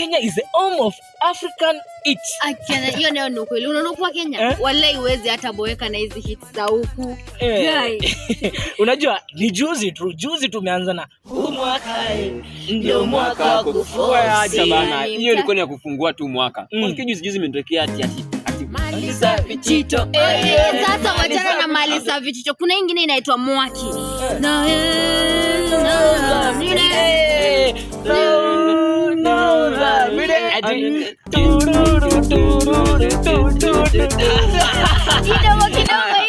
Kenya is the home of African hits. Akena hiyo ndio ni ukweli. Unaona kwa Kenya wala iwezi hata boeka na hizi hits za huku. Unajua ni juzi tumeanza na mwaka ndio mwaka wa kufua. Acha bana. Hiyo ilikuwa ni ya kufungua tu mwaka. Kwa juzi imetokea ati mali za vichito. Sasa wachana na mali za vichito. Kuna nyingine inaitwa mwaki. Kidogo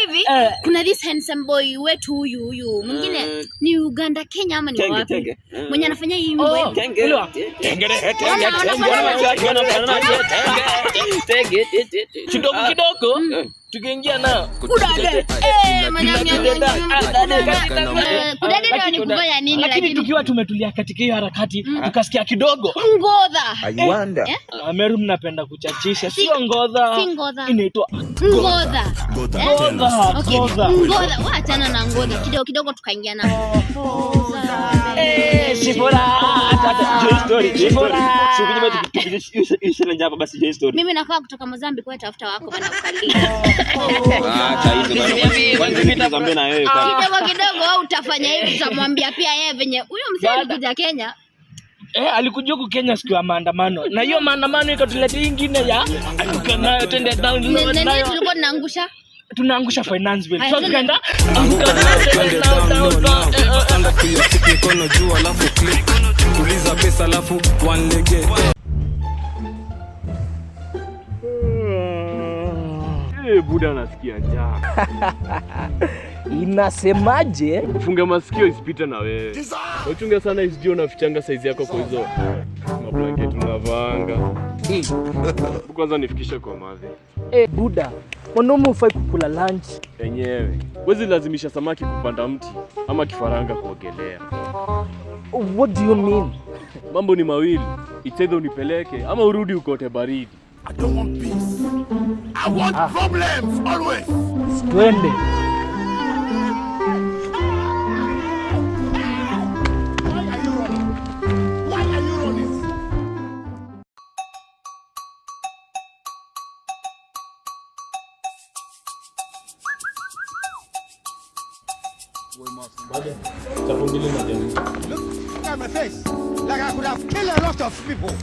hivi kuna this handsome boy wetu huyu mwingine ni Uganda Kenya ama ni wapi mwenye anafanya hii wimbo kidogo tukiingia na kudade kudade ni kufanya nini lakini tukiwa tumetulia katika hiyo harakati tukasikia kidogo ngodha. I wonder. Ameru mnapenda kuchachisha sio ngodha inaitwa ngodha. Ngodha waachana na ngodha kidogo tukaingia na mimi nakaa kutoka Mozambique kwa tafuta wako bana ukali. Kidogo au utafanya hivi tutamwambia pia yeye venye huyo mzee alikuja Kenya. Alikuja huku Kenya siku ya maandamano. Na hiyo maandamano ikatuletea nyingine ya tukanayo twende down. Nani tulikuwa tunaangusha finance bill. So tukaenda stand up your stick mikono juu alafu click. Tuliza pesa alafu one leg. Buda nasikia njaa. Inasemaje? Funga masikio isipite na wewe. Uchunge sana isijio unafichanga size yako kwa hizo mablanketi unavanga. Kwanza nifikishe kwa madhi. Buda, mwanaume ufai kukula lunch yenyewe. Wezi lazimisha samaki kupanda mti ama kifaranga kuogelea. What do you mean? Mambo ni mawili. It's either unipeleke ama urudi ukote baridi. I don't want peace. I want problems always. Twende. Why are you running? Look at my face. Like I could have killed a lot of people.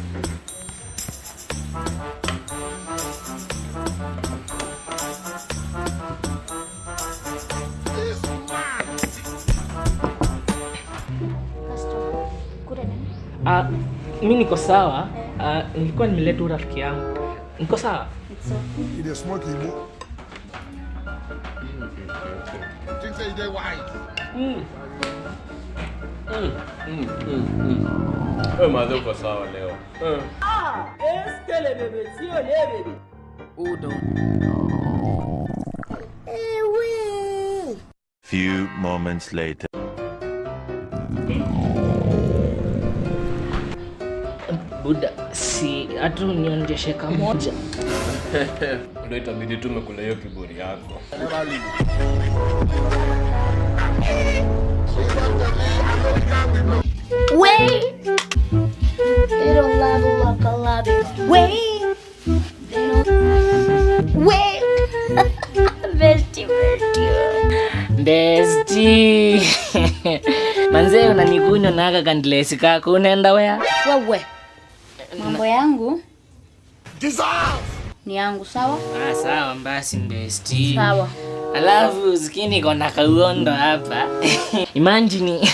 Mimi niko sawa. Nilikuwa nimeleta rafiki yangu. Niko sawa? It is smoky mo. Think say they white. Madhe uko sawa leo. Eskele bebe, sio le bebe. Udo. Few moments later. Buda, si atu nionjeshe kamoja. Ndio itabidi tumekula hiyo kiburi yako. Wait. They don't love you like I love you. Wait. Wait. Bestie. Manze unanigunywa na aka kandilesi kako unaenda wea? Wewe. Mambo yangu ni yangu sawa? Sawa basi bestie. Sawa. Alafu zikini kona kauondo hapa. Imagine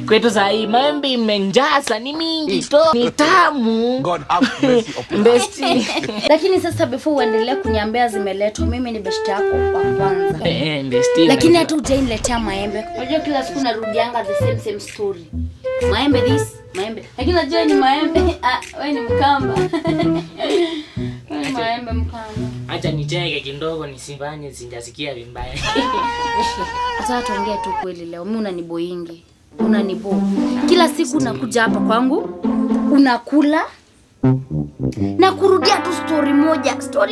kwetu saa hii maembe imenjasa ni mingi to ni tamu. God have mercy upon bestie. Lakini sasa before uendelee kuniambia zimeletwa mimi ni beshte yako wa kwanza. Bestie. Lakini hata hujaniletea maembe. Unajua kila siku narudianga the same story. Maembe this, maembe. Lakini unajua ni maembe. Wewe ni mkamba. Maembe mkamba. Acha nicheke kidogo nisifanye sijasikia vibaya. Sasa tuongee tu kweli leo. Mimi unaniboingi. Unanibo. Kila siku unakuja hapa kwangu. Unakula Na kurudia tu story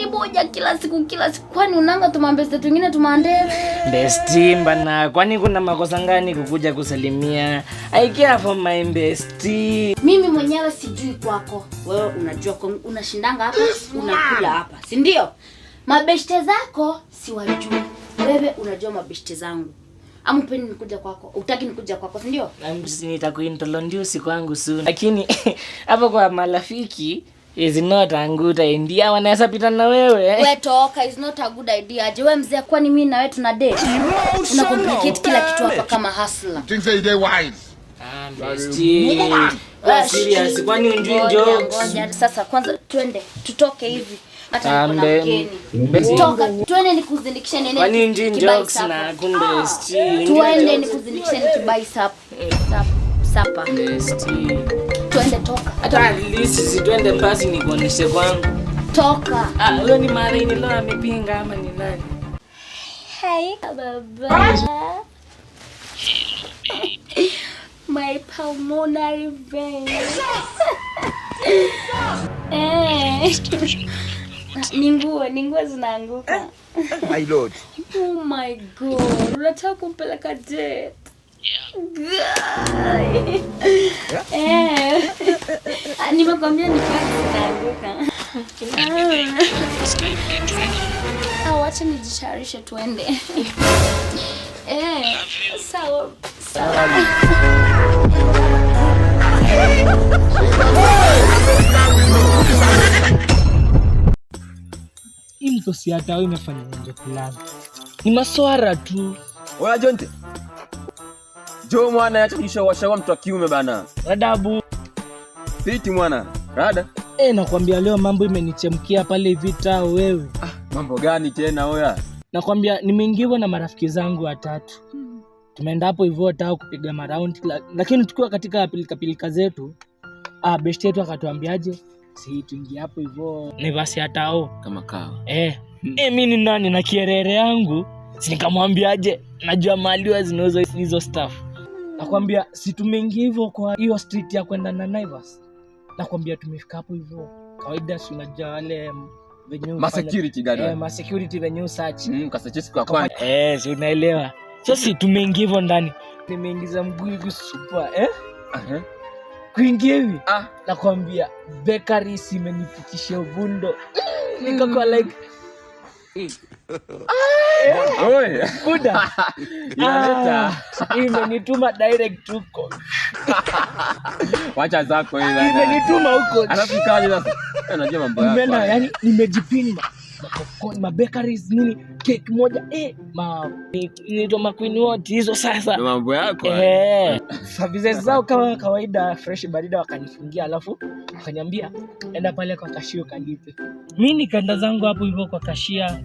moja kila siku. Kwani unanga tumambeste twingine tumandere? Bestie bana, kwani kuna makosa gani kukuja kusalimia? I care for my bestie. Mimi mwenyewe sijui kwako. Wewe unajua unashindanga hapa, unakula hapa. Si ndio? Mabeshte zako siwajui. Wewe unajua mabeshte zangu. Amupendi nikuja kwako. Utaki nikuja kwako, si ndio? Nitakuintroduce kwangu soon. Lakini hapo kwa marafiki is not a good idea. Wanaweza pita na wewe. Wewe toka, is not a good idea. Je, wewe mzee, kwani mimi na wewe tuna date? Una complicate kila kitu hapa kama hustler. Things say they wise. Bestie. Serious, kwani unjui jokes? Ngoja sasa kwanza twende tutoke hivi. Hata kuna mgeni. Toka, twende nikuzindikishe nene. Kwani unjui jokes na kumbe bestie. Twende nikuzindikishe nikibai sapa. Bestie. Twende toka. Hata at least si twende basi nikuoneshe kwangu. Toka. Wewe ni Marini leo amepinga ama ni nani? Hey baba. My pulmonary vein. Ni nguo zinaanguka. My lord. Oh my god. Unataka kumpeleka jet? Nimekwambia ni kazi zinaanguka. Wacha nijitayarishe tuende. Sawa. Hii mtosi hata wewe imefanya nje kulala. Ni maswara tu. Oya Jonte. Jo mwana acha kujishawashawa mtu wa kiume bana. Radabu. Fiti mwana. Rada. Nakwambia leo mambo imenichemkia pale vita wewe. Mambo gani tena oya? Nakwambia nimeingiwa na marafiki zangu 3. Tumeenda hapo hivyo tao kupiga maround lakini tukiwa katika pilika zetu bestie yetu akatuambiaje si tuingie hapo hivyo Nevasi hatao kama kawa. Mimi ni nani na kierere yangu si nikamwambiaje najua maliwa zinauza hizo stuff. Nakwambia si tumeingia hivyo kwa hiyo street ya kwenda na Naivas. Nakwambia tumefika hapo hivyo kawaida si unajua wale venue security guard. Ma security venue search. Kasearch siku ya kwanza. Si unaelewa. Sasa tumeingia hivyo ndani. Nimeingiza mguu hivi super kuingia hivi. Nakwambia bakery imenifikishia ubundo. Nikakuwa like Oye. Buda. Imenituma direct huko. Wacha zako hizo. Imenituma huko. Alafu kaje sasa? Unajua mambo yako. Nimeenda yani nimejipinda. Ma bakeries nini cake moja inaitwa McQueen wote hizo sasa. Mambo yako. Services zao kama kawaida fresh barida wakanifungia alafu wakaniambia enda pale kwa kashio kalipe. Mimi nikaenda zangu hapo hivyo kwa kashia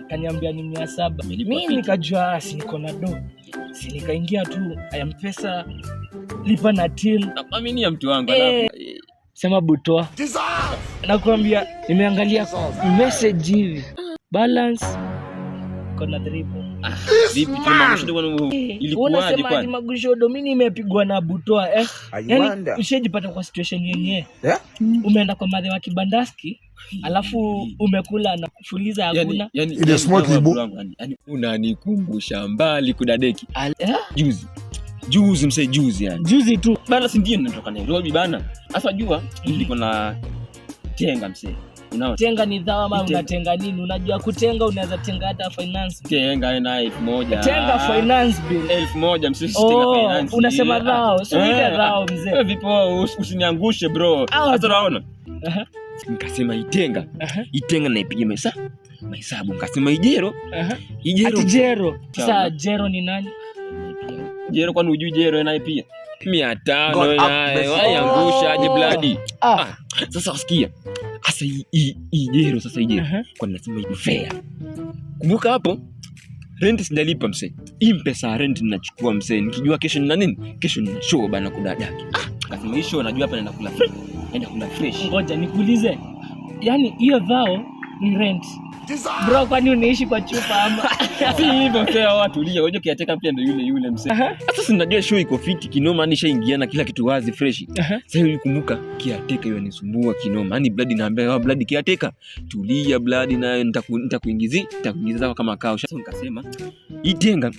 kaniambia ni 700. Mimi nikajua niko na do. Si nikaingia tu M-Pesa lipa na till. Naamini ya mtu wangu alafu sema butoa. Nakwambia nimeangalia message hivi. Balance kona 3. Vipi tunamshida kwa ilikuwaje kwani? Magushodo mimi nimepigwa na butoa yani ushajipata kwa situation yenyewe. Umeenda kwa madhe wa kibandaski alafu umekula na kufuliza hakuna. Yani unanikumbusha mbali kudadeki. Juzi msee juzi yani. Juzi tu. Bana si ndio natoka Nairobi bana. Sasa jua niko na tenga msee. Unaona? Tenga ni dhawa ama unatenga nini? Unajua kutenga unaweza tenga hata finance. Tenga na 1000. Tenga finance bill 1000 msee tenga finance. Unasema dhao. Sio ile dhao mzee. Wewe vipo usiniangushe bro. Sasa unaona? Nikasema itenga. Itenga na ipige mahesabu. Nikasema ijero. Ijero. Sasa jero ni nani? Jero kwani hujui jero naye pia 500 naye waiangusha aje bloody. Sasa wasikia sasa hii jero sasa ijero kwa nasema hii fair. Kumbuka hapo rent sijalipa msee. Hii pesa rent ninachukua msee nikijua kesho nina nini? Kesho nina show bana kudadaki. Kasema hii show najua hapa naenda kula free. Naenda kula fresh. Ngoja nikuulize. Yaani hiyo dhao ni rent. Bro, kwani unaishi kwa chupa ama? Si hivyo fea, watulia. Unajua kiateka pia ndio yule msee. Sasa si unajua show iko fiti kinoma, yani shaingiana kila kitu wazi fresh. Sasa hivi kumbuka kiateka hiyo anisumbua kinoma. Yani Blood naambia wao Blood kiateka. Tulia Blood nayo nitakuingiza kama kao. Sasa nikasema itenga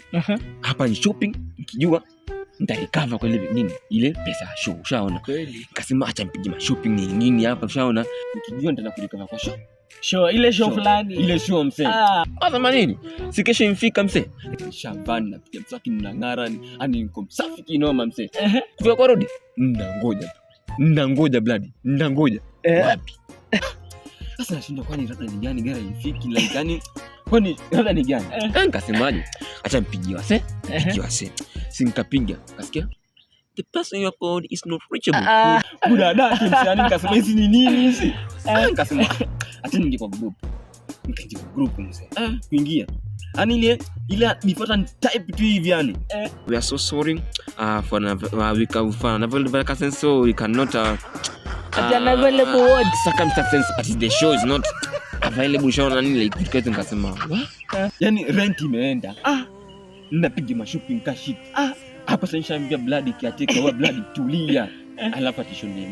hapa ni shopping, nikijua nitarecover kwa ile pesa show. Ushaona? Kweli. Nikasema acha nipige shopping nini hapa, ushaona? Nikijua nitaenda kurecover kwa show. Ile show fulani. Ile show msee. Sasa nini? Si kesho imfika msee. Shavana napiga msaki mnang'ara ani niko msafi kinoma msee. Kufika kwa road. Nangoja Blood. Wapi? Sasa nashinda kwani labda ni gani gari ifiki like yani kwani labda ni gani? Nikasemaje? Acha mpigie wase. Si nikapiga. Kasikia? The person you called is not reachable. Budada kimsani nikasema hizi ni nini hizi? Nikasema acha ninge kwa group. Nikaingia kwa group mzee. Kuingia. Ani ile nifuata type tu hivi yani. We are so sorry for we can available cancel so we cannot available what circumstances but the show is not available show nani like because nikasema yani rent imeenda. Ninapiga shopping cash. Hapa sasa nishaambia Blood kiateka wa Blood tulia. Alafu atisho ni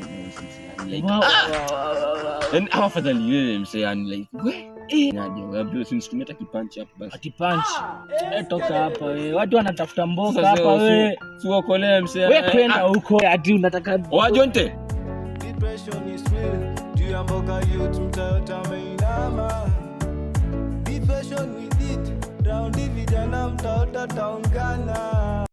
like and afadhali wewe msee yani like naje wewe since tumeta kipanchi hapa basi kipanchi toka hapa wewe watu wanatafuta mboka hapa wewe uokolee msee wewe kwenda huko ati unataka wajonte depression is real do you mboka youth mtata mainama depression with it round vijana mtata taungana